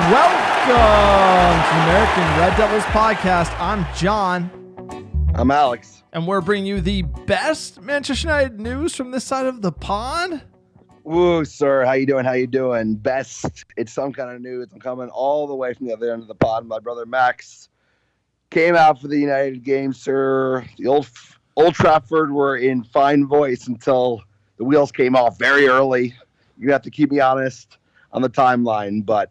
Welcome to the American Red Devils podcast. I'm John. I'm Alex. And we're bringing you the best Manchester United news from this side of the pond. Woo, sir. How you doing? How you doing? Best. It's some kind of news. I'm coming all the way from the other end of the pond. My brother Max came out for the United game, sir. The Old Trafford were in fine voice until the wheels came off very early. You have to keep me honest on the timeline, but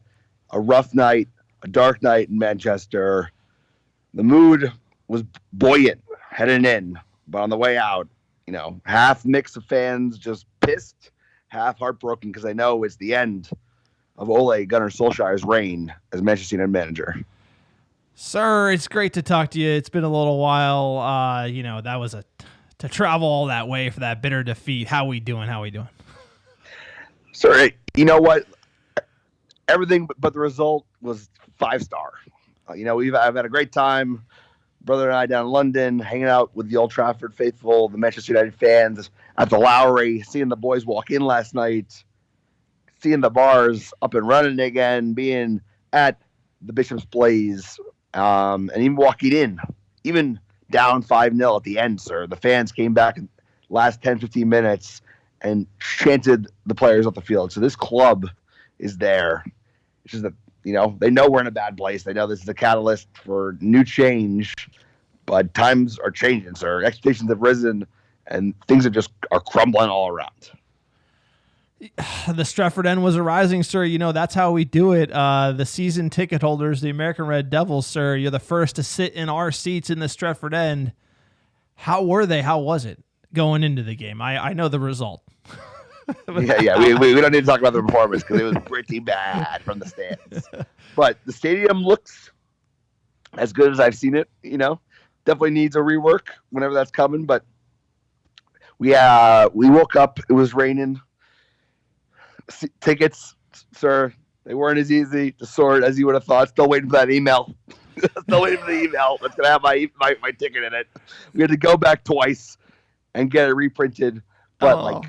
a rough night, a dark night in Manchester. The mood was buoyant heading in, but on the way out, half mix of fans just pissed, half heartbroken because I know it's the end of Ole Gunnar Solskjaer's reign as Manchester United manager. Sir, it's great to talk to you. It's been a little while. That was to travel all that way for that bitter defeat. How we doing? Sir, you know what? Everything but the result was 5-star. I've had a great time, brother and I down in London, hanging out with the Old Trafford faithful, the Manchester United fans at the Lowry, seeing the boys walk in last night, seeing the bars up and running again, being at the Bishop's Blaze, and even walking in, even down 5-0 at the end, sir. The fans came back in the last 10, 15 minutes and chanted the players off the field. So this club is there. It's just that, they know we're in a bad place. They know this is a catalyst for new change, but times are changing, sir. Expectations have risen, and things are crumbling all around. The Stretford End was arising, sir. That's how we do it. The season ticket holders, the American Red Devils, sir, you're the first to sit in our seats in the Stretford End. How were they? How was it going into the game? I know the result. Yeah. We don't need to talk about the performance because it was pretty bad from the stands. But the stadium looks as good as I've seen it. Definitely needs a rework whenever that's coming. But we woke up. It was raining. Tickets, sir, they weren't as easy to sort as you would have thought. Still waiting for that email. Still waiting for the email that's gonna have my ticket in it. We had to go back twice and get it reprinted. But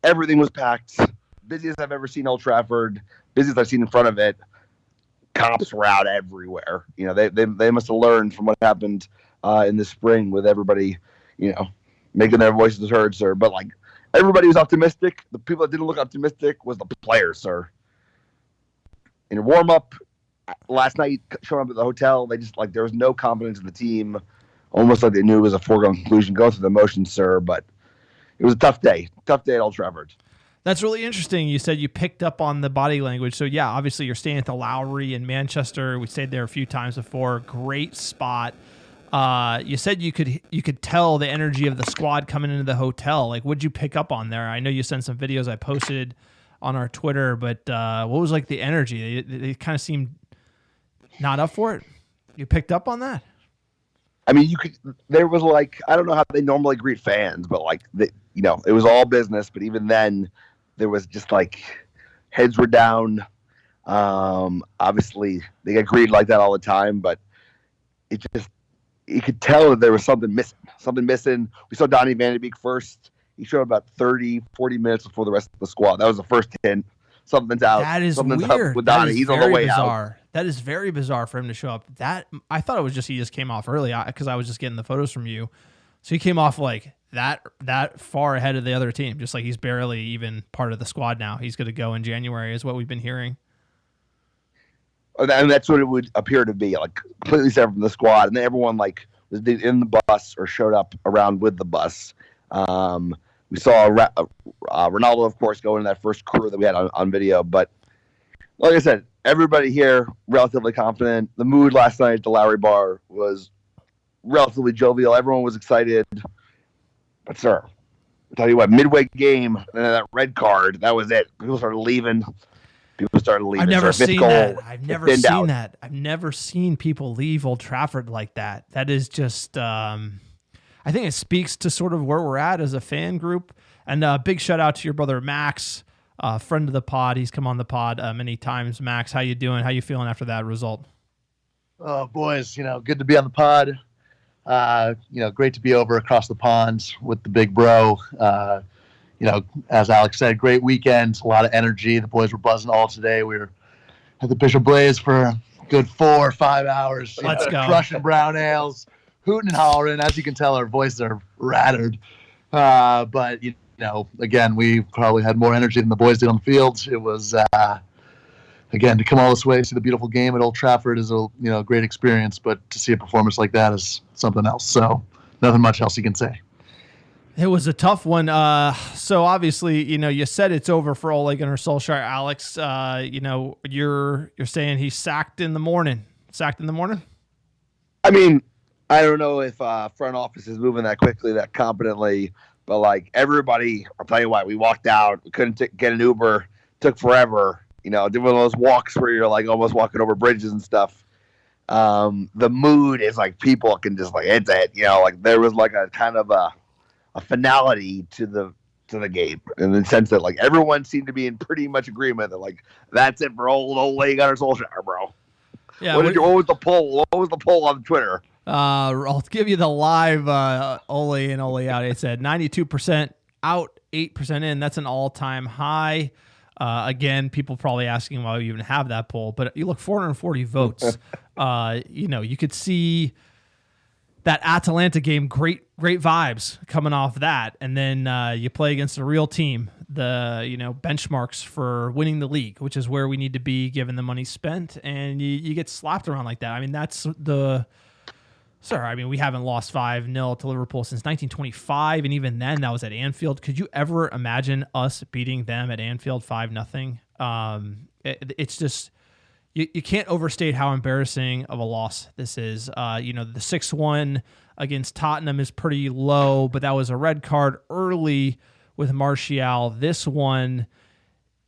everything was packed. Busiest I've ever seen Old Trafford. Busiest I've seen in front of it. Cops were out everywhere. They must have learned from what happened in the spring with everybody, making their voices heard, sir. But everybody was optimistic. The people that didn't look optimistic was the players, sir. In a warm up last night, showing up at the hotel, they just there was no confidence in the team. Almost like they knew it was a foregone conclusion. Go through the motions, sir, but it was a tough day at Old Trafford. That's really interesting. You said you picked up on the body language. So, yeah, obviously you're staying at the Lowry in Manchester. We stayed there a few times before. Great spot. You said you could tell the energy of the squad coming into the hotel. What'd you pick up on there? I know you sent some videos I posted on our Twitter, but what was the energy? They kind of seemed not up for it. You picked up on that? I mean, there was I don't know how they normally greet fans, but it was all business. But even then, there was just heads were down. Obviously, they get greeted like that all the time, but you could tell that there was something missing. We saw Donny Van de Beek first. He showed up about 30, 40 minutes before the rest of the squad. That was the first hint. Something's out. That is Something's weird. Up with Donny. He's on the way bizarre. out. That is very bizarre for him to show up. I thought it was he just came off early because I was just getting the photos from you. So he came off that far ahead of the other team, just he's barely even part of the squad now. He's going to go in January is what we've been hearing. And that's what it would appear to be, completely separate from the squad. And then everyone was in the bus or showed up around with the bus. We saw Ronaldo, of course, go in that first crew that we had on video. But like I said, everybody here relatively confident. The mood last night at the Lowry Bar was relatively jovial. Everyone was excited. But, sir, I'll tell you what, midway game, and then that red card, that was it. People started leaving. I've never seen that. I've never seen people leave Old Trafford like that. That is just, I think it speaks to sort of where we're at as a fan group. And big shout out to your brother, Max, friend of the pod. He's come on the pod many times. Max, how you doing? How you feeling after that result? Oh, boys, good to be on the pod. Great to be over across the pond with the big bro. As Alex said, great weekend, a lot of energy. The boys were buzzing all today. We were at the Bishop Blaze for a good 4 or 5 hours. Let's go. Crushing brown ales, hooting and hollering. As you can tell, our voices are rattled. But, again, we probably had more energy than the boys did on the field. It was, again, to come all this way, see the beautiful game at Old Trafford is a great experience. But to see a performance like that is something else. So nothing much else you can say. It was a tough one. So obviously, you said it's over for Ole Gunnar Solskjaer, Alex. You're saying he's sacked in the morning. I mean, I don't know if front office is moving that quickly, that competently, but like everybody, I'll tell you what, we walked out, we couldn't get an Uber, took forever. Did one of those walks where you're like almost walking over bridges and stuff. The mood is like people can just like it's it. Like there was like a kind of a finality to the game in the sense that like everyone seemed to be in pretty much agreement that like that's it for old Ole Gunnar Solskjaer, bro. Yeah. What was the poll? What was the poll on Twitter? I'll give you the live Ole and Ole out. It said 92% out, 8% in. That's an all-time high. Again, people probably asking why we even have that poll, but you look 440 votes. You could see that Atalanta game, great vibes coming off that. And then you play against a real team, the benchmarks for winning the league, which is where we need to be given the money spent. And you get slapped around like that. I mean, that's we haven't lost 5-0 to Liverpool since 1925. And even then that was at Anfield. Could you ever imagine us beating them at Anfield 5-0? It's just, you can't overstate how embarrassing of a loss this is. The 6-1 against Tottenham is pretty low, but that was a red card early with Martial. This one,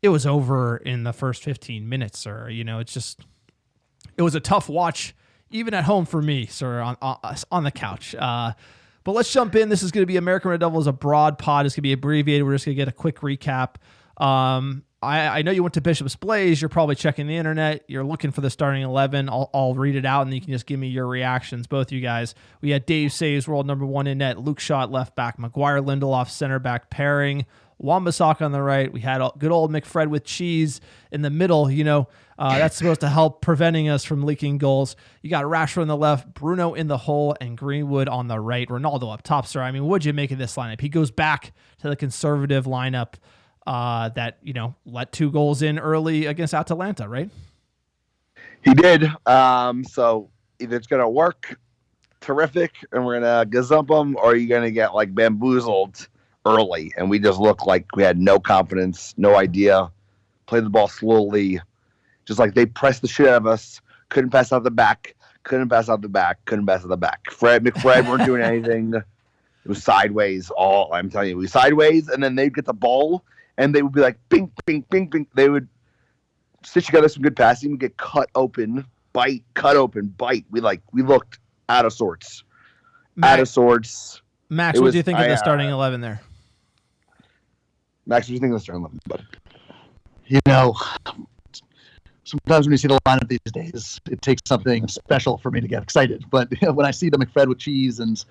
it was over in the first 15 minutes, sir. It was a tough watch, even at home for me, sir, on the couch. But let's jump in. This is going to be American Red Devils, a broad pod. It's going to be abbreviated. We're just going to get a quick recap. I know you went to Bishop's Blaze. You're probably checking the internet. You're looking for the starting 11. I'll read it out, and you can just give me your reactions, both you guys. We had Dave Saves, world number 1 in net. Luke Shaw left back. Maguire Lindelof center back pairing. Wan-Bissaka on the right. We had good old McFred with Cheese in the middle. That's supposed to help preventing us from leaking goals. You got Rashford on the left, Bruno in the hole, and Greenwood on the right. Ronaldo up top, sir. I mean, what'd you make of this lineup? He goes back to the conservative lineup that let 2 goals in early against Atalanta, right? He did. So either it's gonna work, terrific, and we're gonna gazump them, or you're gonna get like bamboozled early, and we just looked like we had no confidence, no idea, played the ball slowly, just like they pressed the shit out of us. Couldn't pass out the back. McFred weren't doing anything. It was sideways. I'm telling you, it was sideways, and then they'd get the ball. And they would be like, bing, bing, bing, bing. They would stitch together some good passing. We'd get cut open, bite. We looked out of sorts. Max, what do you think of the starting 11 there? Max, what do you think of the starting 11, bud? Sometimes when you see the lineup these days, it takes something special for me to get excited. But when I see the McFred with Cheese and,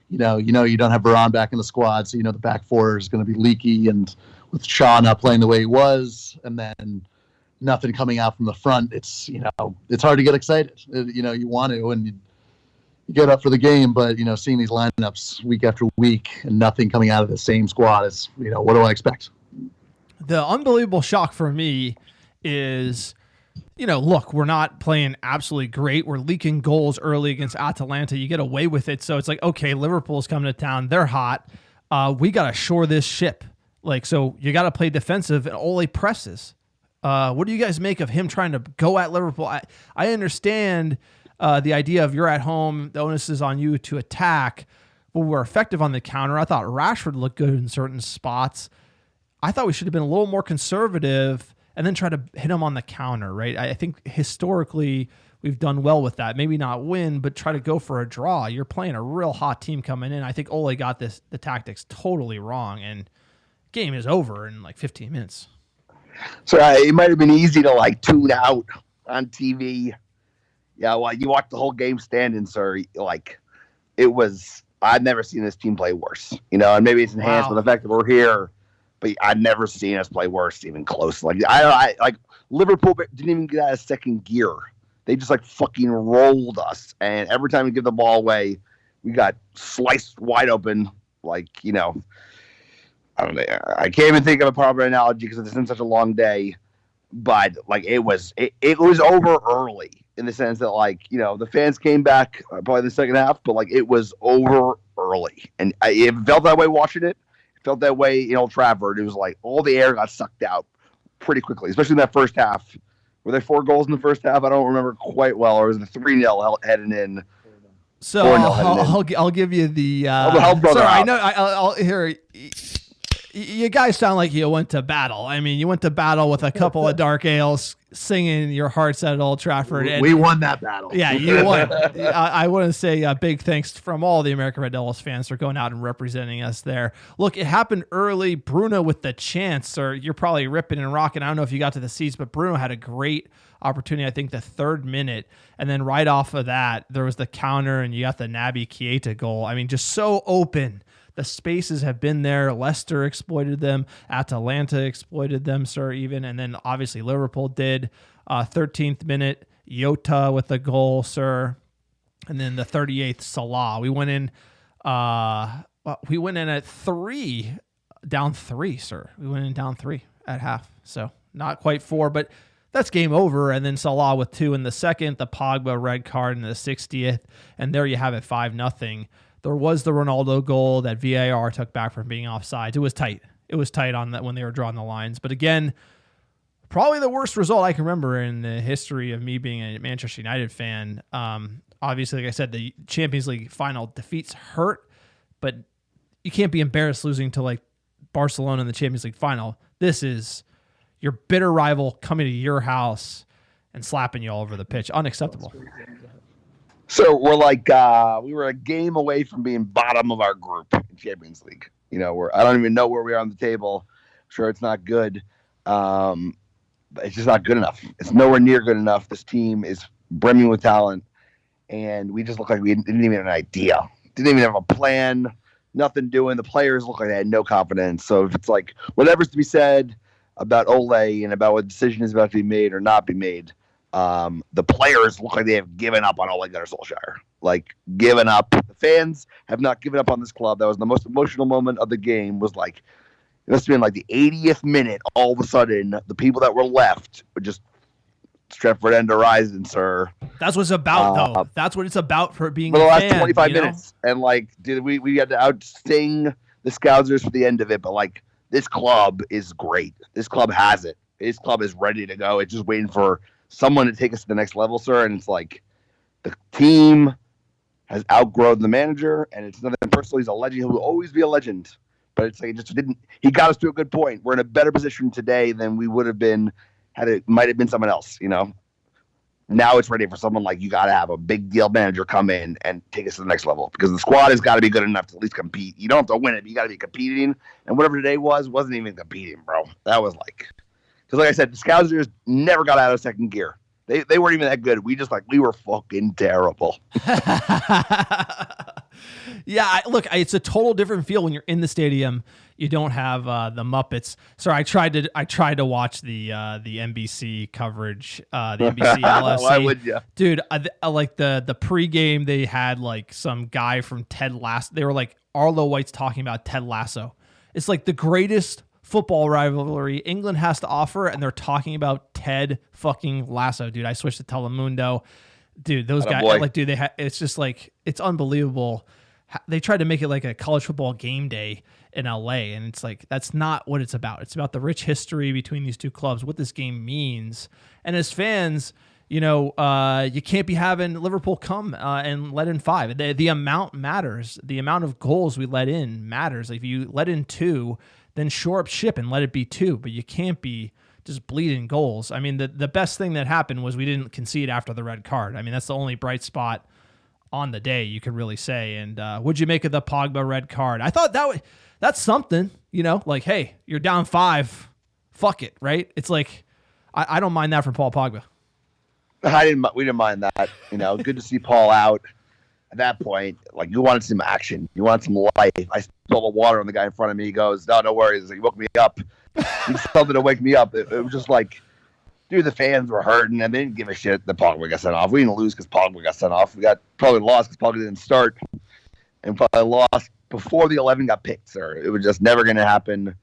you don't have Varane back in the squad, so the back four is going to be leaky, and with Shaw not playing the way he was, and then nothing coming out from the front, it's hard to get excited. You want to, and you get up for the game, but seeing these lineups week after week and nothing coming out of the same squad is, what do I expect? The unbelievable shock for me is, look, we're not playing absolutely great. We're leaking goals early against Atalanta. You get away with it. So it's like, okay, Liverpool's coming to town. They're hot. We got to shore this ship. So you got to play defensive, and Ole presses. What do you guys make of him trying to go at Liverpool? I understand the idea of you're at home, the onus is on you to attack, but we're effective on the counter. I thought Rashford looked good in certain spots. I thought we should have been a little more conservative and then try to hit him on the counter, right? I think historically we've done well with that. Maybe not win, but try to go for a draw. You're playing a real hot team coming in. I think Ole got the tactics totally wrong, and game is over in like 15 minutes. So it might have been easy to tune out on TV. Yeah, well, you watched the whole game standing, sir. It was. I've never seen this team play worse. And maybe it's enhanced by the fact that we're here. but I've never seen us play worse, even close. Like I like Liverpool didn't even get out of second gear. They just like fucking rolled us, and every time we give the ball away, we got sliced wide open. Like I don't know. I can't even think of a proper analogy because it's been such a long day. But like it was over early in the sense that like the fans came back probably the second half, but like it was over early, and it felt that way watching it. It felt that way in Old Trafford. It was like all the air got sucked out pretty quickly, especially in that first half. Were there 4 goals in the first half? I don't remember quite well. Or was it 3-0 heading in? So I'll give you the. Sorry, I know. I'll hear. You guys sound like you went to battle. I mean, you went to battle with a couple of dark ales, singing your hearts out at Old Trafford. And we won that battle. Yeah, you won. I want to say a big thanks from all the American Red Devils fans for going out and representing us there. Look, it happened early. Bruno with the chance, or you're probably ripping and rocking. I don't know if you got to the seats, but Bruno had a great opportunity, I think the 3rd minute. And then right off of that, there was the counter, and you got the Naby Keita goal. I mean, just so open. The spaces have been there. Leicester exploited them. Atalanta exploited them, sir, even. And then obviously Liverpool did. 13th minute, Jota with the goal, sir. And then the 38th, Salah. We went in at 3, down 3, sir. We went in down 3 at half. So not quite 4, but that's game over. And then Salah with 2 in the second, the Pogba red card in the 60th. And there you have it, 5-0. There was the Ronaldo goal that VAR took back from being offside. It was tight. It was tight on that when they were drawing the lines. But again, probably the worst result I can remember in the history of me being a Manchester United fan. Obviously, like I said, the Champions League final defeats hurt, but you can't be embarrassed losing to like Barcelona in the Champions League final. This is your bitter rival coming to your house and slapping you all over the pitch. Unacceptable. So we're like we were a game away from being bottom of our group in Champions League. I don't even know where we are on the table. I'm sure it's not good. But it's just not good enough. It's nowhere near good enough. This team is brimming with talent, and we just look like we didn't even have an idea. Didn't even have a plan. Nothing doing. The players look like they had no confidence. So if it's like whatever's to be said about Ole and about what decision is about to be made or not be made, the players look like they have given up on Ole Gunnar Solskjaer. Like, given up. The fans have not given up on this club. That was the most emotional moment of the game. Was like, it must have been like the 80th minute. All of a sudden, the people that were left were just Stretford and Horizon, sir. That's what it's about, though. That's what it's about for being for the last fan, 25 minutes. And like, dude, we had to outsting the Scousers for the end of it. But like, this club is great. This club has it. This club is ready to go. It's just waiting for someone to take us to the next level, sir. And it's like the team has outgrown the manager, and it's nothing personal. He's a legend. He will always be a legend. But it's like he got us to a good point. We're in a better position today than we would have been had it might have been someone else, Now it's ready for someone like you got to have a big deal manager come in and take us to the next level because the squad has got to be good enough to at least compete. You don't have to win it, but you got to be competing. And whatever today wasn't even competing, bro. That was like, because like I said, the Scousers never got out of second gear. They weren't even that good. We were fucking terrible. Yeah, look, it's a total different feel when you're in the stadium. You don't have the Muppets. Sorry, I tried to watch the NBC coverage, the NBC LFC. Why would you, dude? I like the pregame. They had like some guy from Ted Lasso. They were like Arlo White's talking about Ted Lasso. It's like the greatest football rivalry England has to offer, and they're talking about Ted fucking Lasso, dude. I switched to Telemundo, dude. Those guys, like, dude, it's just like it's unbelievable. They tried to make it like a college football game day in LA, and it's like that's not what it's about. It's about the rich history between these two clubs, what this game means, and as fans, you can't be having Liverpool come and let in 5. The amount matters. The amount of goals we let in matters. Like if you let in 2. Then shore up ship and let it be 2, but you can't be just bleeding goals. I mean, the best thing that happened was we didn't concede after the red card. I mean, that's the only bright spot on the day, you could really say. And what'd you make of the Pogba red card? I thought that's something, like, hey, you're down 5, fuck it, right? It's like, I don't mind that from Paul Pogba. We didn't mind that. Good to see Paul out. at that point, like, you wanted some action. You wanted some life. I spilled the water on the guy in front of me. He goes, no worries. He woke me up. He did something to wake me up. It was just like, dude, the fans were hurting, and they didn't give a shit that Pogba got sent off. We didn't lose because Pogba got sent off. We got probably lost because Pogba didn't start, and probably lost before the 11 got picked, sir. It was just never going to happen.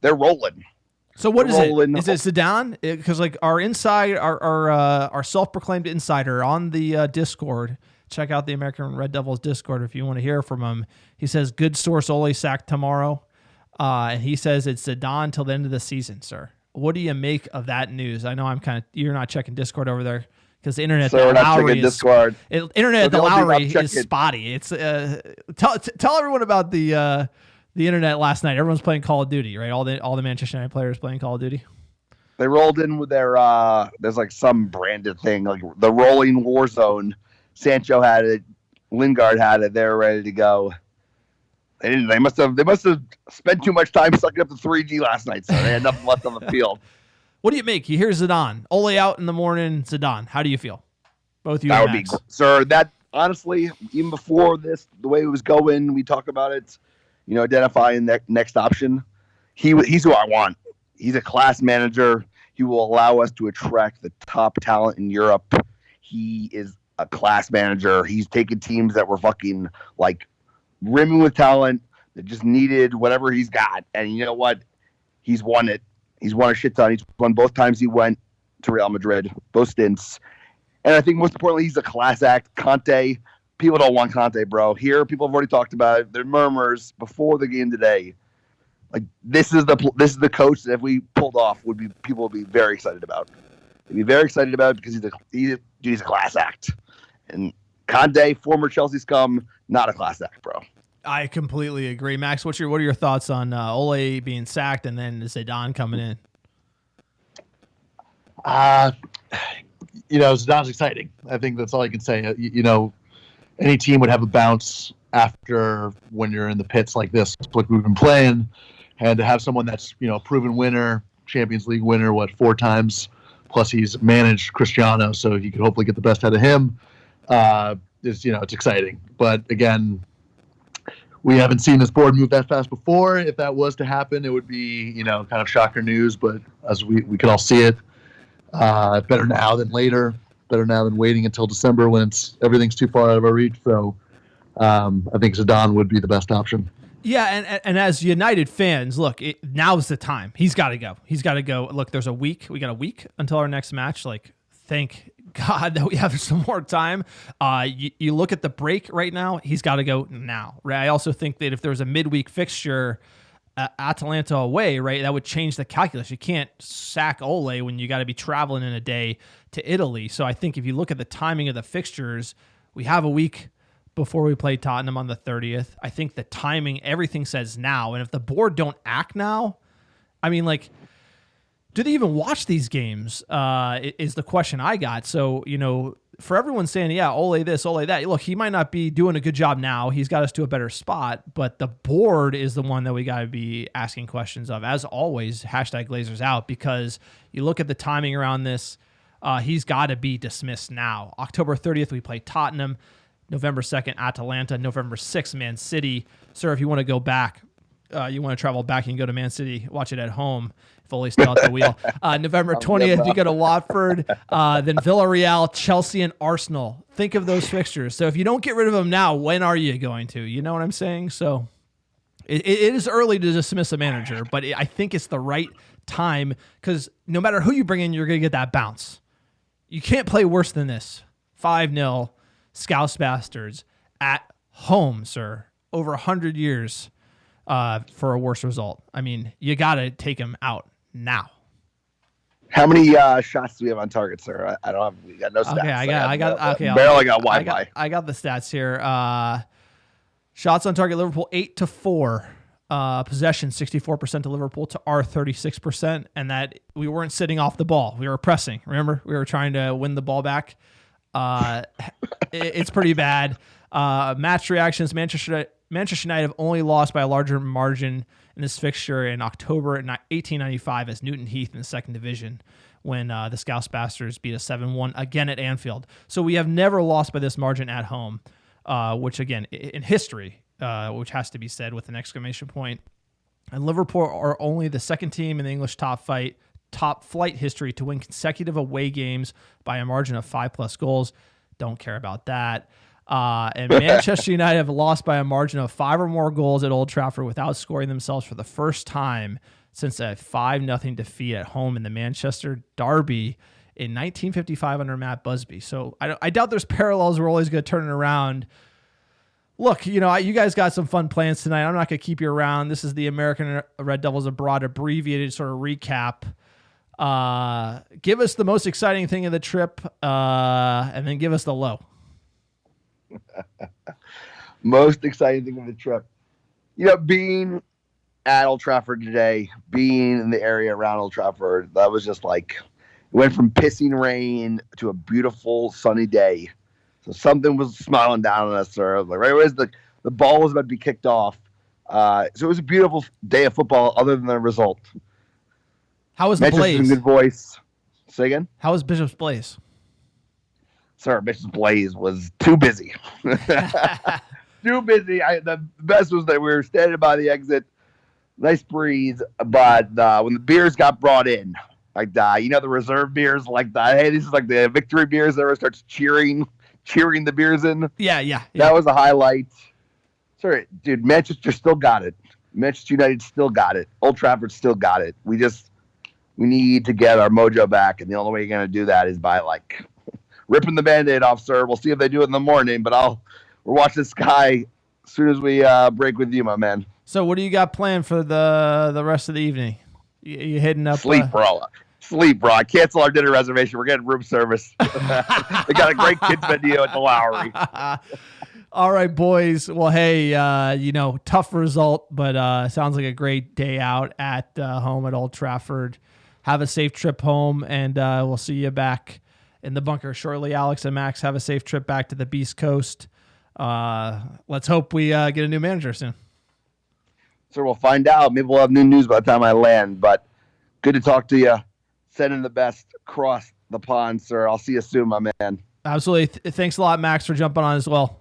They're rolling. So what is it? Is it Zidane? Because like our self-proclaimed insider on the Discord, check out the American Red Devils Discord if you want to hear from him. He says good source Ole sacked tomorrow, and he says it's Zidane till the end of the season, sir. What do you make of that news? I know you're not checking Discord over there because the internet at Lowry is spotty. It's tell everyone about the internet last night. Everyone's playing Call of Duty, right? All the Manchester United players playing Call of Duty. They rolled in with their there's like some branded thing, like the rolling war zone. Sancho had it, Lingard had it. They were ready to go. They didn't. They must have spent too much time sucking up the 3G last night, so they had nothing left on the field. What do you make? You hear Zidane, Ole out in the morning. Zidane, how do you feel? Both you. That would Max. Be, sir. That honestly, even before this, the way it was going, we talk about it. Identifying that next option. He's who I want. He's a class manager. He will allow us to attract the top talent in Europe. He is a class manager. He's taken teams that were fucking like rimming with talent that just needed whatever he's got. And you know what? He's won it. He's won a shit ton. He's won both times he went to Real Madrid, both stints. And I think most importantly, he's a class act. Conte, people don't want Conte, bro. Here, people have already talked about it. There are murmurs before the game today. Like, this is the coach that if we pulled off, people would be very excited about. They'd be very excited about it because he's a class act. And Conte, former Chelsea scum, not a class act, bro. I completely agree. Max, what are your thoughts on Ole being sacked and then Zidane coming in? Zidane's exciting. I think that's all I can say. Any team would have a bounce after when you're in the pits like this, like we've been playing, and to have someone that's, a proven winner, Champions League winner, 4 times, plus he's managed Cristiano, so he could hopefully get the best out of him. It's exciting. But again, we haven't seen this board move that fast before. If that was to happen, it would be, kind of shocker news, but as we could all see it, better now than later, better now than waiting until December when everything's too far out of our reach. So I think Zidane would be the best option. Yeah, and as United fans, look, now's the time. He's got to go. He's got to go. Look, there's a week. We got a week until our next match. Like, thank God that we have some more time. You look at the break right now, he's got to go now. Right? I also think that if there was a midweek fixture, Atalanta away, right, that would change the calculus. You can't sack Ole when you got to be traveling in a day to Italy. So I think if you look at the timing of the fixtures, we have a week before we play Tottenham on the 30th. I think the timing, everything says now. And if the board don't act now, I mean, like, do they even watch these games? Is the question I got. So, for everyone saying, yeah, Ole this, Ole that, look, he might not be doing a good job now. He's got us to a better spot, but the board is the one that we got to be asking questions of. As always, #Glazers out, because you look at the timing around this, he's got to be dismissed now. October 30th, we play Tottenham. November 2nd, Atalanta. November 6th, Man City. Sir, if you want to go back, you want to travel back, you can go to Man City, watch it at home. If Ole's still at the wheel. November 20th, you go to Watford, then Villarreal, Chelsea, and Arsenal. Think of those fixtures. So if you don't get rid of them now, when are you going to? You know what I'm saying? So it is early to dismiss a manager, but I think it's the right time because no matter who you bring in, you're going to get that bounce. You can't play worse than this. 5-0, Scouse Bastards at home, sir. Over 100 years for a worse result. I mean, you got to take him out now. How many shots do we have on target, sir? I don't have. We got no stats. Okay, I got. Barely got Wi-Fi. I got the stats here. Shots on target: Liverpool 8-4. Possession 64% to Liverpool to our 36%, and that we weren't sitting off the ball. We were pressing. Remember, we were trying to win the ball back. It's pretty bad. Match reactions: Manchester United have only lost by a larger margin in this fixture in October 1895 as Newton Heath in the second division when the Scouse Bastards beat us 7-1 again at Anfield. So we have never lost by this margin at home. which again, in history, which has to be said with an exclamation point. And Liverpool are only the second team in the English top flight history to win consecutive away games by a margin of 5+ goals. Don't care about that. And Manchester United have lost by a margin of 5 or more goals at Old Trafford without scoring themselves for the first time since a 5-0 defeat at home in the Manchester Derby in 1955 under Matt Busby. So I doubt there's parallels. We're always going to turn it around. Look, you guys got some fun plans tonight. I'm not going to keep you around. This is the American Red Devils Abroad abbreviated sort of recap. Give us the most exciting thing of the trip, and then give us the low. Most exciting thing of the trip. Being at Old Trafford today, being in the area around Old Trafford, that was just like, it went from pissing rain to a beautiful sunny day. So something was smiling down on us, sir. Like right as the ball was about to be kicked off. So it was a beautiful day of football other than the result. How was the Blaze? Good voice. Say again? How was Bishop's Blaze? Sir, Bishop's Blaze was too busy. Too busy. The best was that we were standing by the exit. Nice breeze. But when the beers got brought in, like the reserve beers, like hey, this is like the victory beers. Everyone starts cheering the beers in. Yeah. That was a highlight. Sorry, dude, Manchester still got it. Manchester United still got it. Old Trafford still got it. We need to get our mojo back, and the only way you're going to do that is by, ripping the Band-Aid off, sir. We'll see if they do it in the morning, but we're watching Sky as soon as we break with you, my man. So what do you got planned for the rest of the evening? You heading up? Sleep, bro. I cancel our dinner reservation. We're getting room service. They got a great kids menu at the Lowry. All right, boys. Well, hey, tough result, but sounds like a great day out at home at Old Trafford. Have a safe trip home, and we'll see you back in the bunker shortly. Alex and Max, have a safe trip back to the Beast Coast. Let's hope we get a new manager soon. So we'll find out. Maybe we'll have new news by the time I land, but good to talk to you. Sending the best across the pond, sir. I'll see you soon, my man. Absolutely. Thanks a lot, Max, for jumping on as well.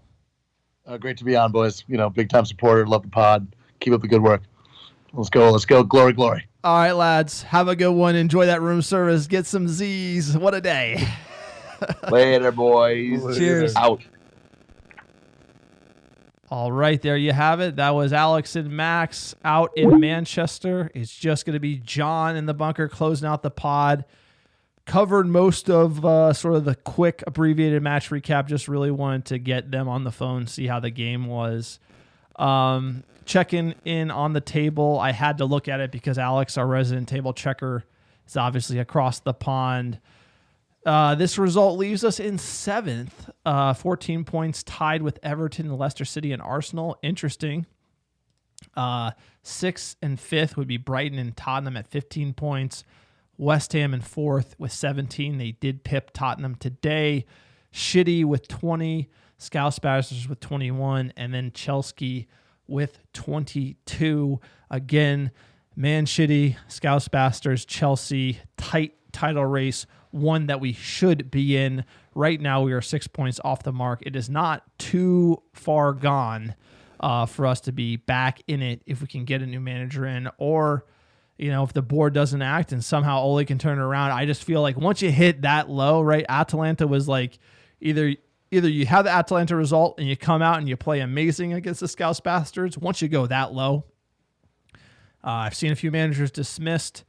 Great to be on, boys. Big time supporter. Love the pod. Keep up the good work. Let's go. Glory, glory. All right, lads. Have a good one. Enjoy that room service. Get some Z's. What a day. Later, boys. Cheers. Out. All right, there you have it. That was Alex and Max out in Manchester. It's just going to be John in the bunker closing out the pod. Covered most of sort of the quick abbreviated match recap. Just really wanted to get them on the phone, see how the game was. Checking in on the table. I had to look at it because Alex, our resident table checker, is obviously across the pond. This result leaves us in 7th, 14 points, tied with Everton, Leicester City, and Arsenal. Interesting. 6th and 5th would be Brighton and Tottenham at 15 points. West Ham in 4th with 17. They did pip Tottenham today. Shitty with 20. Scousebasters with 21. And then Chelsea with 22. Again, Man Shitty, Scousebasters, Chelsea, tight title race. One that we should be in. Right now, we are 6 points off the mark. It is not too far gone for us to be back in it if we can get a new manager in, or if the board doesn't act and somehow Ole can turn it around. I just feel like once you hit that low, right? Atalanta was like either you have the Atalanta result and you come out and you play amazing against the Scouse Bastards. Once you go that low, I've seen a few managers dismissed.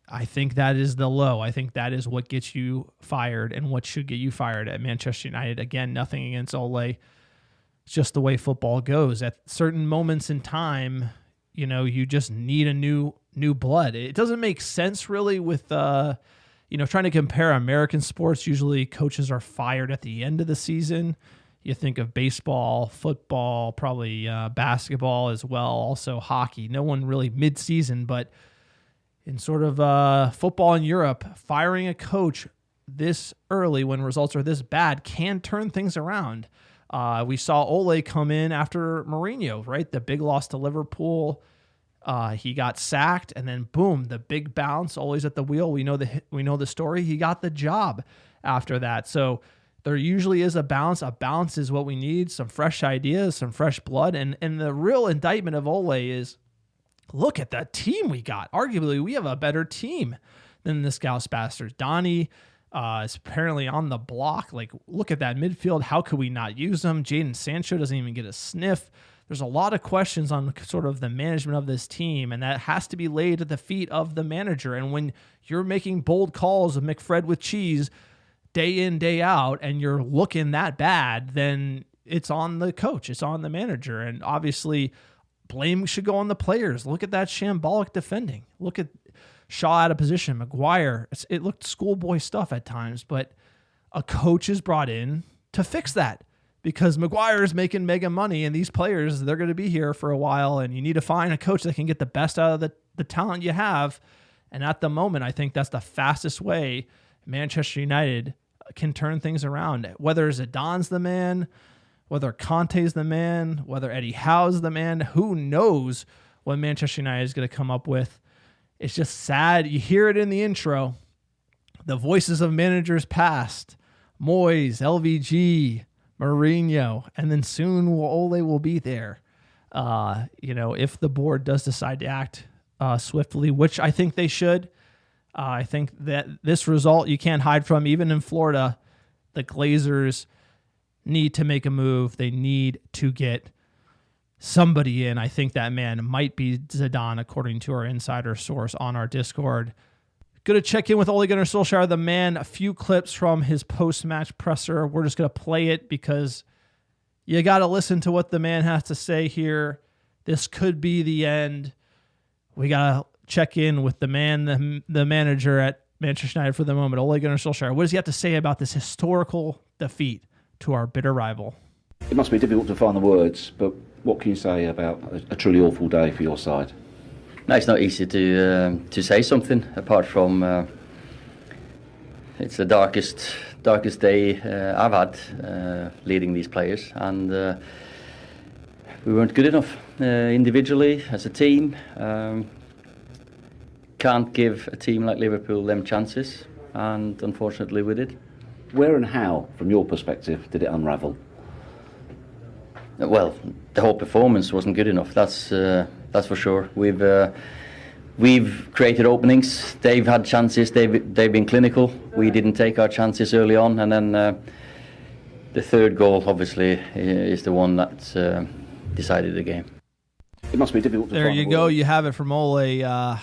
I think that is the low. I think that is what gets you fired and what should get you fired at Manchester United. Again, nothing against Ole. It's just the way football goes. At certain moments in time, you just need a new blood. It doesn't make sense really with, trying to compare American sports. Usually coaches are fired at the end of the season. You think of baseball, football, probably basketball as well. Also hockey. No one really mid-season, but in sort of football in Europe, firing a coach this early when results are this bad can turn things around. We saw Ole come in after Mourinho, right? The big loss to Liverpool. He got sacked, and then boom, the big bounce. Ole's at the wheel. We know the story. He got the job after that. So There usually is a balance. A balance is what we need. Some fresh ideas, some fresh blood. And the real indictment of Ole is, look at that team we got. Arguably, we have a better team than the Scouse Bastards. Donnie is apparently on the block. Like, look at that midfield. How could we not use them? Jadon Sancho doesn't even get a sniff. There's a lot of questions on sort of the management of this team, and that has to be laid at the feet of the manager. And when you're making bold calls of McFred with cheese day in, day out, and you're looking that bad, then it's on the coach. It's on the manager. And obviously, blame should go on the players. Look at that shambolic defending. Look at Shaw out of position. Maguire. It looked schoolboy stuff at times, but a coach is brought in to fix that because Maguire is making mega money, and these players, they're going to be here for a while, and you need to find a coach that can get the best out of the talent you have. And at the moment, I think that's the fastest way Manchester United can turn things around. Whether Zidane's the man, whether Conte's the man, whether Eddie Howe's the man, who knows what Manchester United is going to come up with. It's just sad. You hear it in the intro. The voices of managers past. Moyes, LVG, Mourinho, and then soon Ole will be there. If the board does decide to act swiftly, which I think they should. I think that this result you can't hide from. Even in Florida, the Glazers need to make a move. They need to get somebody in. I think that man might be Zidane, according to our insider source on our Discord. Going to check in with Ole Gunnar Solskjaer, the man. A few clips from his post-match presser. We're just going to play it because you got to listen to what the man has to say here. This could be the end. We got to check in with the man, the manager at Manchester United for the moment, Ole Gunnar Solskjaer. What does he have to say about this historical defeat to our bitter rival? It must be difficult to find the words, but what can you say about a truly awful day for your side? No, it's not easy to say something apart from it's the darkest day I've had leading these players, and we weren't good enough individually as a team. Can't give a team like Liverpool them chances, and unfortunately we did. Where and how, from your perspective, did it unravel? Well, the whole performance wasn't good enough. That's for sure. We've created openings. They've had chances. They've been clinical. We didn't take our chances early on, and then the third goal, obviously, is the one that decided the game. It must be difficult to There find you the go. words. You have it from Ole.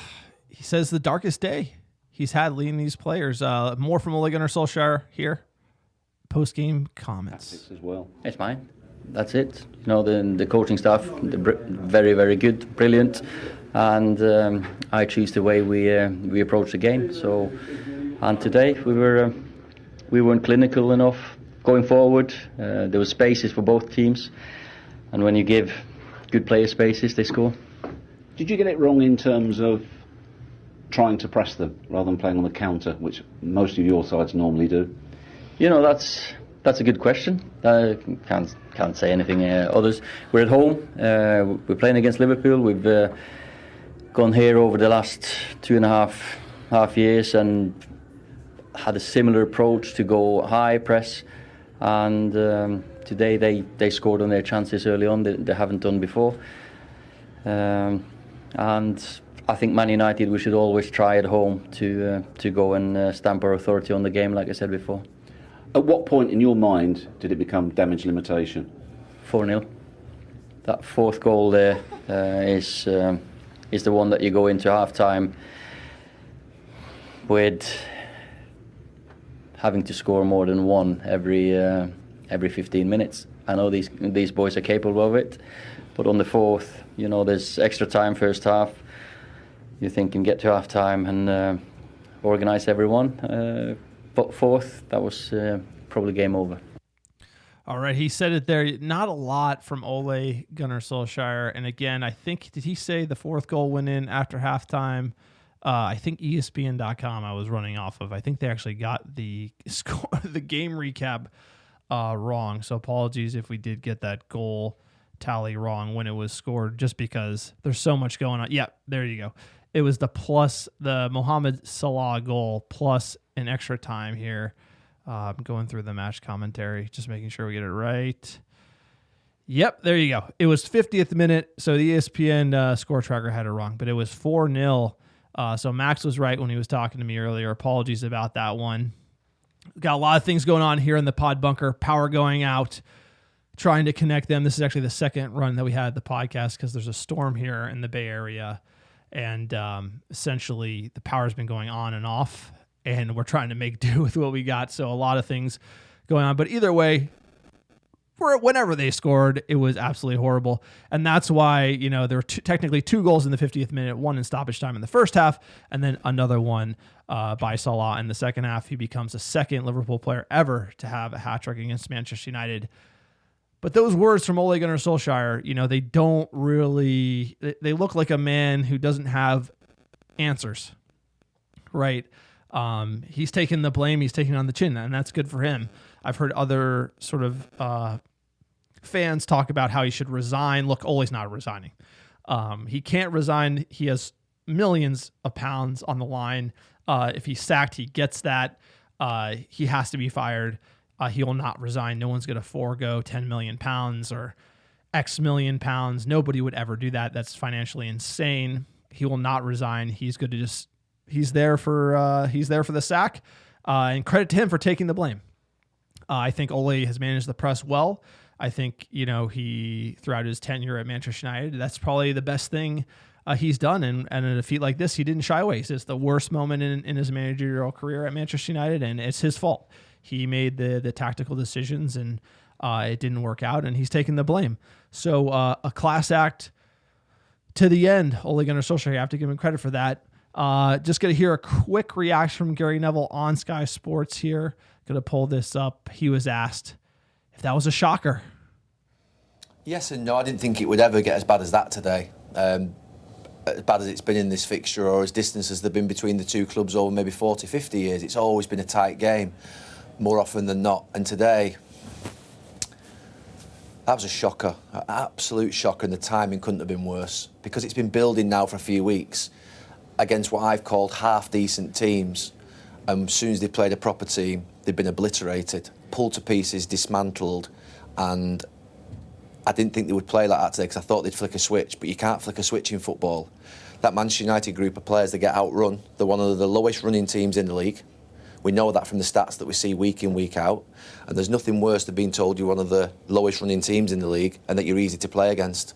He says the darkest day he's had leading these players. More from Ole Gunnar Solskjaer here. Post-game comments. Tactics as well. It's mine. That's it. You know, the coaching staff, very, very good, brilliant, and I choose the way we approach the game. So, and today we weren't clinical enough going forward. There were spaces for both teams, and when you give good players spaces, they score. Did you get it wrong in terms of trying to press them rather than playing on the counter, which most of your sides normally do? You know, that's a good question. I can't say anything. Others, we're at home. We're playing against Liverpool. We've gone here over the last 2.5 years and had a similar approach to go high press. And today they scored on their chances early on. They haven't done before. And I think Man United, we should always try at home to go and stamp our authority on the game, like I said before. At what point in your mind did it become damage limitation? 4-0. That fourth goal there is the one that you go into half-time with having to score more than one every 15 minutes. I know these boys are capable of it, but on the fourth, you know, there's extra time first half. You think you can get to half-time and organise everyone. But fourth, that was probably game over. All right, he said it there. Not a lot from Ole Gunnar Solskjaer. And again, I think, did he say the fourth goal went in after halftime? I think ESPN.com I was running off of. I think they actually got the score, the game recap wrong. So apologies if we did get that goal tally wrong when it was scored, just because there's so much going on. Yeah, there you go. It was the Mohamed Salah goal plus an extra time here. I'm going through the match commentary, just making sure we get it right. Yep, there you go. It was 50th minute, so the ESPN score tracker had it wrong, but it was 4-0. So Max was right when he was talking to me earlier. Apologies about that one. Got a lot of things going on here in the pod bunker. Power going out, trying to connect them. This is actually the second run that we had the podcast because there's a storm here in the Bay Area, and essentially the power's been going on and off, and we're trying to make do with what we got. So a lot of things going on, but either way, whenever they scored, it was absolutely horrible. And that's why, there were technically 2 goals in the 50th minute, one in stoppage time in the first half, and then another one by Salah in the second half. He becomes the second Liverpool player ever to have a hat-trick against Manchester United. But those words from Ole Gunnar Solskjaer, they don't really, they look like a man who doesn't have answers, right? He's taking the blame, he's taking on the chin, and that's good for him. I've heard other sort of fans talk about how he should resign. Look, Ole's not resigning. He can't resign. He has millions of pounds on the line. If he's sacked, he gets that. He has to be fired. He will not resign. No one's going to forego 10 million pounds or X million pounds. Nobody would ever do that. That's financially insane. He will not resign. He's going to he's there for the sack. And credit to him for taking the blame. I think Ole has managed the press well. I think, he, throughout his tenure at Manchester United, that's probably the best thing he's done. And in a defeat like this, he didn't shy away. It's the worst moment in his managerial career at Manchester United, and it's his fault. He made the tactical decisions, and it didn't work out, and he's taking the blame. So a class act to the end. Ole Gunnar Solskjaer, you have to give him credit for that. Just going to hear a quick reaction from Gary Neville on Sky Sports here. Going to pull this up. He was asked if that was a shocker. Yes and no. I didn't think it would ever get as bad as that today. As bad as it's been in this fixture, or as distant as there been between the two clubs over maybe 40, 50 years. It's always been a tight game, more often than not. And today, that was a shocker, an absolute shocker, and the timing couldn't have been worse, because it's been building now for a few weeks against what I've called half-decent teams. And as soon as they played a proper team, they've been obliterated, pulled to pieces, dismantled, and I didn't think they would play like that today, because I thought they'd flick a switch, but you can't flick a switch in football. That Manchester United group of players, they get outrun. They're one of the lowest running teams in the league. We know that from the stats that we see week in, week out, and there's nothing worse than being told you're one of the lowest running teams in the league and that you're easy to play against.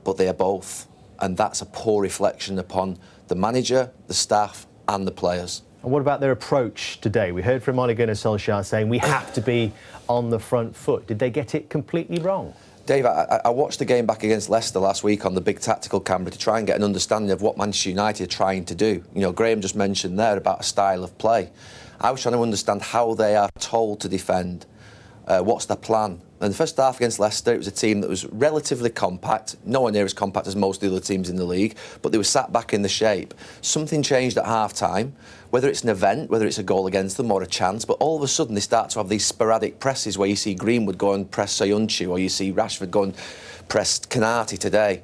But they are both, and that's a poor reflection upon the manager, the staff, and the players. And what about their approach today? We heard from Ole Gunnar Solskjaer saying we have to be on the front foot. Did they get it completely wrong? Dave, I watched the game back against Leicester last week on the big tactical camera to try and get an understanding of what Manchester United are trying to do. Graham just mentioned there about a style of play. I was trying to understand how they are told to defend. What's the plan? And the first half against Leicester, it was a team that was relatively compact, nowhere near as compact as most of the other teams in the league, but they were sat back in the shape. Something changed at half-time, whether it's an event, whether it's a goal against them or a chance, but all of a sudden they start to have these sporadic presses where you see Greenwood go and press Soyuncu, or you see Rashford go and press Konate today.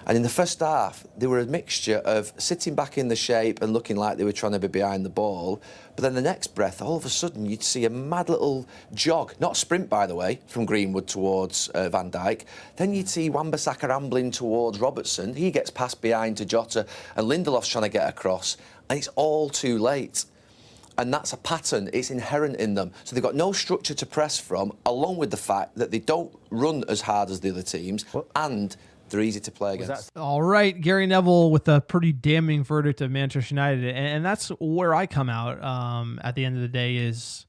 And in the first half, they were a mixture of sitting back in the shape and looking like they were trying to be behind the ball. But then the next breath, all of a sudden, you'd see a mad little jog, not a sprint, by the way, from Greenwood towards Van Dijk. Then you'd see Wan-Bissaka ambling towards Robertson. He gets passed behind to Jota, and Lindelof's trying to get across. And it's all too late. And that's a pattern. It's inherent in them. So they've got no structure to press from, along with the fact that they don't run as hard as the other teams, and they're easy to play against. All right, Gary Neville with a pretty damning verdict of Manchester United, and that's where I come out at the end of the day is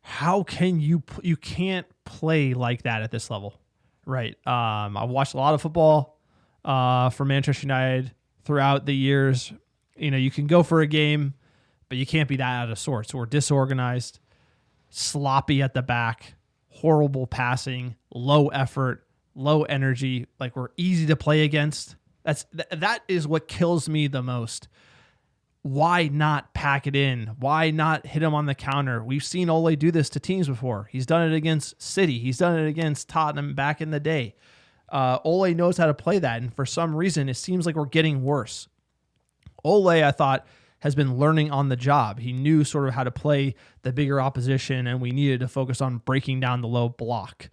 how can you can't play like that at this level, right? I've watched a lot of football for Manchester United throughout the years. You can go for a game, but you can't be that out of sorts. We're disorganized, sloppy at the back, horrible passing, low effort, low energy, like we're easy to play against. That is what kills me the most. Why not pack it in? Why not hit him on the counter? We've seen Ole do this to teams before. He's done it against City. He's done it against Tottenham back in the day. Ole knows how to play that, and for some reason, it seems like we're getting worse. Ole, I thought, has been learning on the job. He knew sort of how to play the bigger opposition, and we needed to focus on breaking down the low block.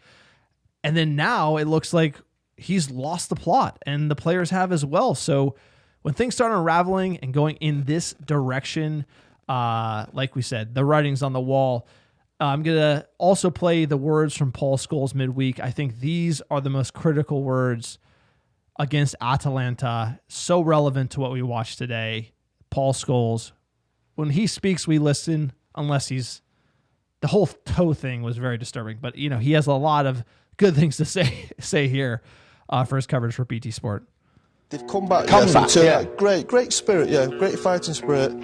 And then now it looks like he's lost the plot, and the players have as well. So when things start unraveling and going in this direction, like we said, the writing's on the wall. I'm going to also play the words from Paul Scholes midweek. I think these are the most critical words against Atalanta, so relevant to what we watched today. Paul Scholes, when he speaks, we listen, unless he's... The whole toe thing was very disturbing, but he has a lot of good things to say here for his coverage for BT Sport. They've come back. Great spirit, great fighting spirit.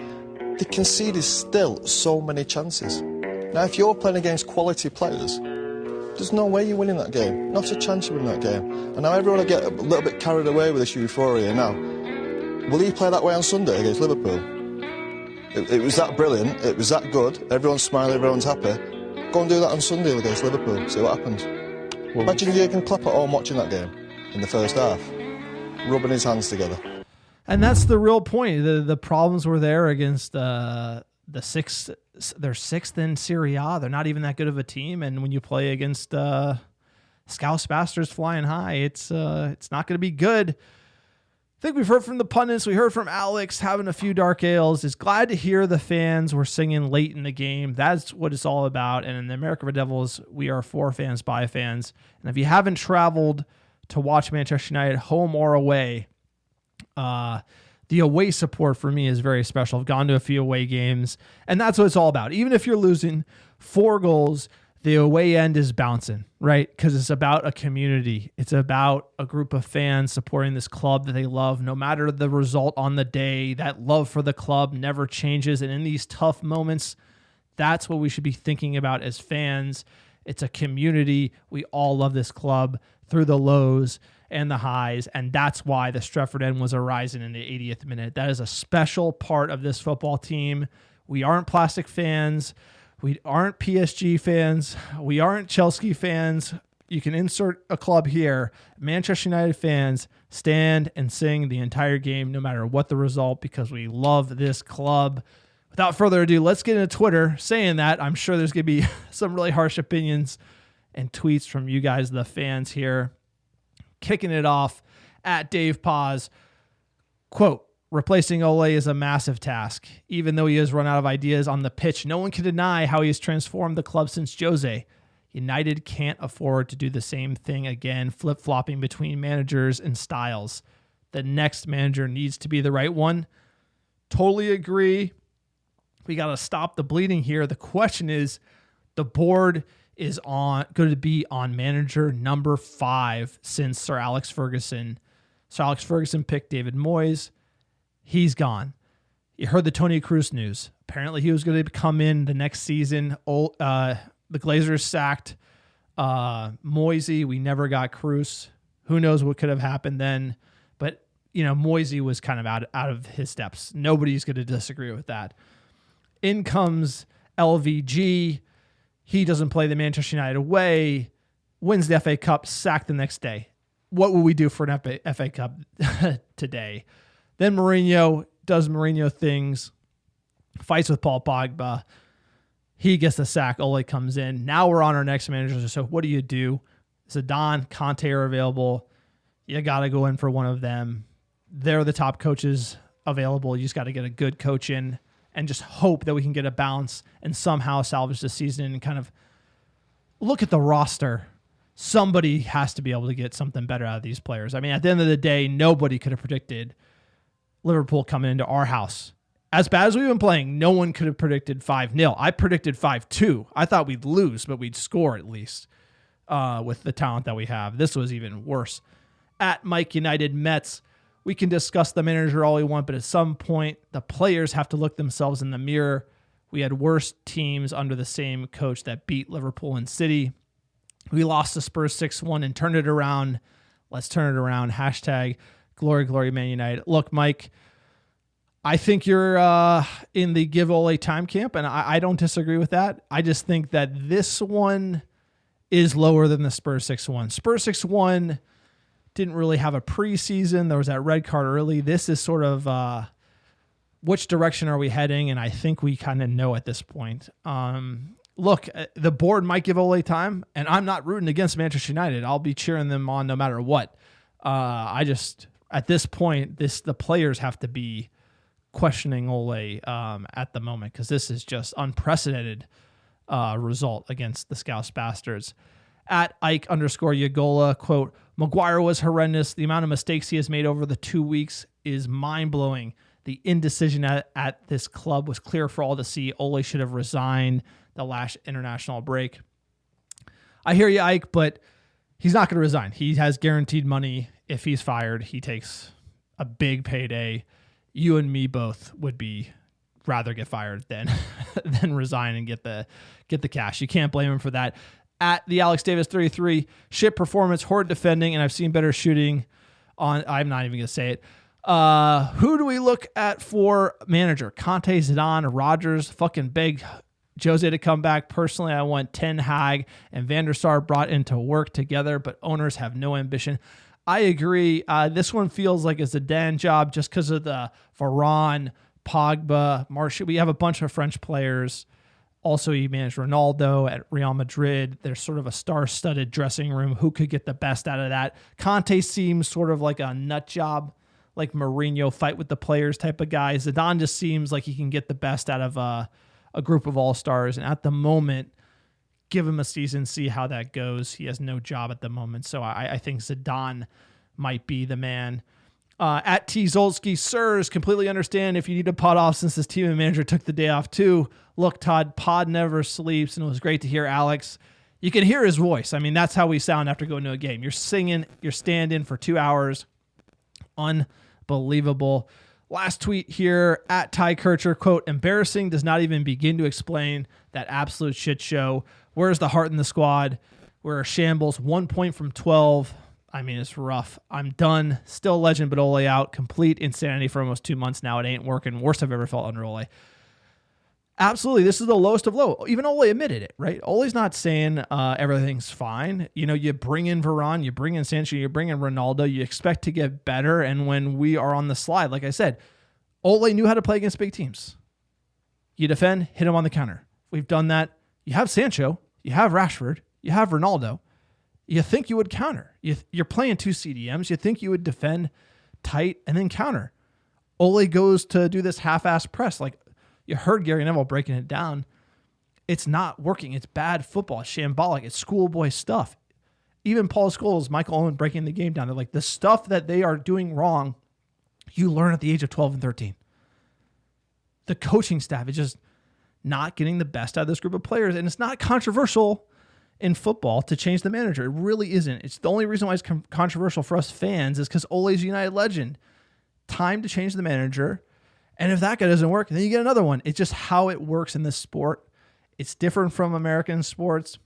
They conceded still so many chances. Now, if you're playing against quality players, there's no way you're winning that game. Not a chance you win that game. And now everyone will get a little bit carried away with this euphoria now. Will he play that way on Sunday against Liverpool? It was that brilliant, it was that good, everyone's smiling, everyone's happy. Go and do that on Sunday against Liverpool, see what happens. Imagine Jurgen Klopp at home watching that game in the first half, rubbing his hands together. And that's the real point. The problems were there against the sixth. They're sixth in Serie A. They're not even that good of a team. And when you play against Scouse Bastards flying high, it's not going to be good. I think we've heard from the pundits. We heard from Alex having a few dark ales. Is glad to hear the fans were singing late in the game. That's what it's all about. And in the America of Devils, we are for fans, by fans. And if you haven't traveled to watch Manchester United home or away, the away support for me is very special. I've gone to a few away games, and that's what it's all about. Even if you're losing 4 goals, the away end is bouncing, right? Because it's about a community. It's about a group of fans supporting this club that they love. No matter the result on the day, that love for the club never changes. And in these tough moments, that's what we should be thinking about as fans. It's a community. We all love this club through the lows and the highs, and that's why the Stretford end was arising in the 80th minute. That is a special part of this football team. We aren't plastic fans. We aren't PSG fans. We aren't Chelsea fans. You can insert a club here. Manchester United fans stand and sing the entire game, no matter what the result, because we love this club. Without further ado, let's get into Twitter. Saying that, I'm sure there's going to be some really harsh opinions and tweets from you guys, the fans here. Kicking it off at Dave Paz. Quote, replacing Ole is a massive task. Even though he has run out of ideas on the pitch, no one can deny how he has transformed the club since Jose. United can't afford to do the same thing again, flip-flopping between managers and styles. The next manager needs to be the right one. Totally agree. We got to stop the bleeding here. The question is, the board is going to be on manager number 5 since Sir Alex Ferguson. Sir Alex Ferguson picked David Moyes. He's gone. You heard the Toni Kroos news. Apparently he was going to come in the next season. The Glazers sacked Moisey. We never got Kroos. Who knows what could have happened then. But, Moisey was kind of out of his steps. Nobody's going to disagree with that. In comes LVG. He doesn't play the Manchester United way, wins the FA Cup, sacked the next day. What will we do for an FA Cup today? Then Mourinho does Mourinho things, fights with Paul Pogba. He gets the sack. Ole comes in. Now we're on our next manager. So what do? Zidane, Conte are available. You got to go in for one of them. They're the top coaches available. You just got to get a good coach in and just hope that we can get a bounce and somehow salvage the season and kind of look at the roster. Somebody has to be able to get something better out of these players. I mean, at the end of the day, nobody could have predicted Liverpool coming into our house. As bad as we've been playing, no one could have predicted 5-0. I predicted 5-2. I thought we'd lose, but we'd score at least with the talent that we have. This was even worse. At Mike United Mets, we can discuss the manager all we want, but at some point, the players have to look themselves in the mirror. We had worse teams under the same coach that beat Liverpool and City. We lost to Spurs 6-1 and turned it around. Let's turn it around. Hashtag glory, glory, Man United. Look, Mike, I think you're in the give Ole time camp, and I don't disagree with that. I just think that this one is lower than the Spurs 6-1. Spurs 6-1 didn't really have a preseason. There was that red card early. This is sort of which direction are we heading? And I think we kind of know at this point. Look, the board might give Ole time, and I'm not rooting against Manchester United. I'll be cheering them on no matter what. I just, at this point, the players have to be questioning Ole at the moment, because this is just unprecedented result against the Scouse Bastards. At Ike_Yagola, quote, Maguire was horrendous. The amount of mistakes he has made over the 2 weeks is mind-blowing. The indecision at this club was clear for all to see. Ole should have resigned the last international break. I hear you, Ike, but he's not going to resign. He has guaranteed money. If he's fired, he takes a big payday. You and me both would be rather get fired than resign and get the cash. You can't blame him for that. At the Alex Davis 33, shit performance, horrid defending, and I've seen better shooting on. I'm not even going to say it. Who do we look at for manager? Conte, Zidane, Rodgers, fucking beg Jose to come back. Personally, I want Ten Hag and Van der Sar brought in to work together, but owners have no ambition. I agree. This one feels like a Zidane job just because of the Varane, Pogba, Martial. We have a bunch of French players. Also, he managed Ronaldo at Real Madrid. There's sort of a star-studded dressing room. Who could get the best out of that? Conte seems sort of like a nut job, like Mourinho, fight with the players type of guy. Zidane just seems like he can get the best out of a group of all-stars. And at the moment, give him a season, see how that goes. He has no job at the moment. So I think Zidane might be the man. At T. Zolski, sirs, completely understand if you need a pod off since this team and manager took the day off too. Look, Todd, pod never sleeps, and it was great to hear Alex. You can hear his voice. I mean, that's how we sound after going to a game. You're singing, you're standing for 2 hours. Unbelievable. Last tweet here, at Ty Kircher, quote, embarrassing does not even begin to explain that absolute shit show. Where's the heart in the squad? We're a shambles, 1 point from 12. I mean, it's rough. I'm done. Still legend, but Ole out. Complete insanity for almost 2 months now. It ain't working. Worst I've ever felt under Ole. Absolutely. This is the lowest of low. Even Ole admitted it, right? Ole's not saying everything's fine. You know, you bring in Varane, you bring in Sancho, you bring in Ronaldo, you expect to get better. And when we are on the slide, like I said, Ole knew how to play against big teams. You defend, hit him on the counter. We've done that. You have Sancho, you have Rashford, you have Ronaldo. You think you would counter. You're playing two CDMs. You think you would defend tight and then counter. Ole goes to do this half-ass press. Like, you heard Gary Neville breaking it down. It's not working. It's bad football. It's shambolic. It's schoolboy stuff. Even Paul Scholes, Michael Owen breaking the game down. They're like, the stuff that they are doing wrong, you learn at the age of 12 and 13. The coaching staff is just not getting the best out of this group of players. And it's not controversial in football to change the manager. It really isn't. It's the only reason why it's controversial for us fans is because Ole's a United legend. Time to change the manager. And if that guy doesn't work, then you get another one. It's just how it works in this sport. It's different from American sports.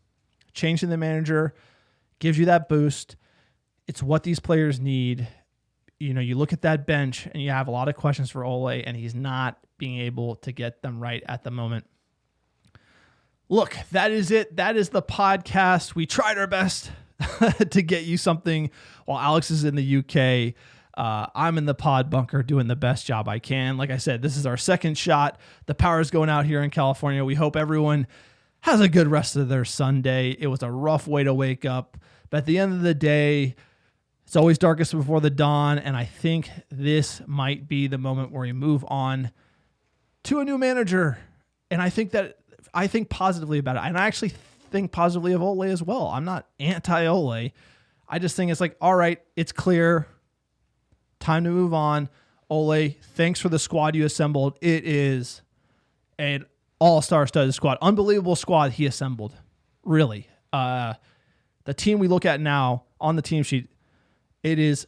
Changing the manager gives you that boost. It's what these players need. You know, you look at that bench and you have a lot of questions for Ole, and he's not being able to get them right at the moment. Look, that is it. That is the podcast. We tried our best to get you something while Alex is in the UK. I'm in the pod bunker doing the best job I can. Like I said, this is our second shot. The power's going out here in California. We hope everyone has a good rest of their Sunday. It was a rough way to wake up, but at the end of the day, it's always darkest before the dawn, and I think this might be the moment where we move on to a new manager. And I think positively about it. And I actually think positively of Ole as well. I'm not anti-Ole. I just think it's like, all right, it's clear. Time to move on. Ole, thanks for the squad you assembled. It is an all-star studded squad. Unbelievable squad he assembled. Really. The team we look at now on the team sheet, it's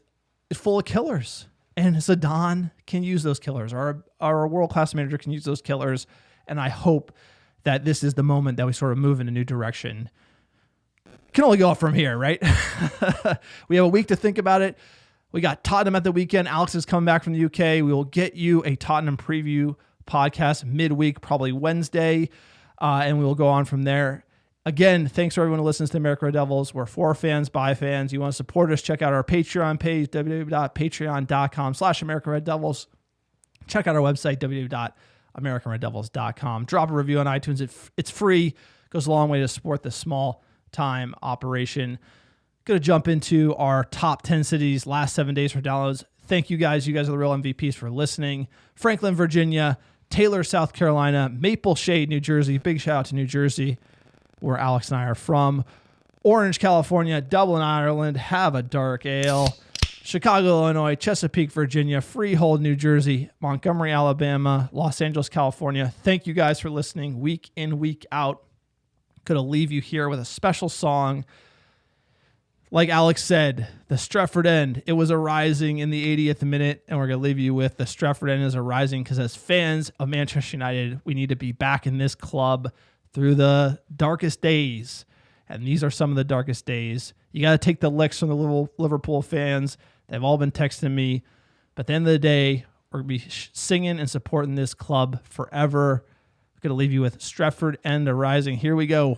full of killers. And Zidane can use those killers. Our world-class manager can use those killers. And I hope that this is the moment that we sort of move in a new direction. Can only go up from here, right? We have a week to think about it. We got Tottenham at the weekend. Alex is coming back from the UK. We will get you a Tottenham preview podcast midweek, probably Wednesday, and we will go on from there. Again, thanks for everyone who listens to America Red Devils. We're for fans, by fans. You want to support us, check out our Patreon page, www.patreon.com/America Red Devils. check out our website, www.americanreddevils.com. Drop a review on iTunes. It's free. Goes a long way to support this small-time operation. Going to jump into our top 10 cities, last 7 days for downloads. Thank you guys. You guys are the real MVPs for listening. Franklin, Virginia. Taylor, South Carolina. Maple Shade, New Jersey. Big shout out to New Jersey, where Alex and I are from. Orange, California. Dublin, Ireland. Have a dark ale. Chicago, Illinois. Chesapeake, Virginia. Freehold, New Jersey. Montgomery, Alabama. Los Angeles, California. Thank you guys for listening week in, week out. Going to leave you here with a special song. Like Alex said, the Stretford End, it was a rising in the 80th minute, and we're going to leave you with the Stretford End is a rising because as fans of Manchester United, we need to be back in this club through the darkest days, and these are some of the darkest days. You got to take the licks from the Liverpool fans. They've all been texting me, but at the end of the day, we're going to be singing and supporting this club forever. We're going to leave you with Stretford End a rising. Here we go.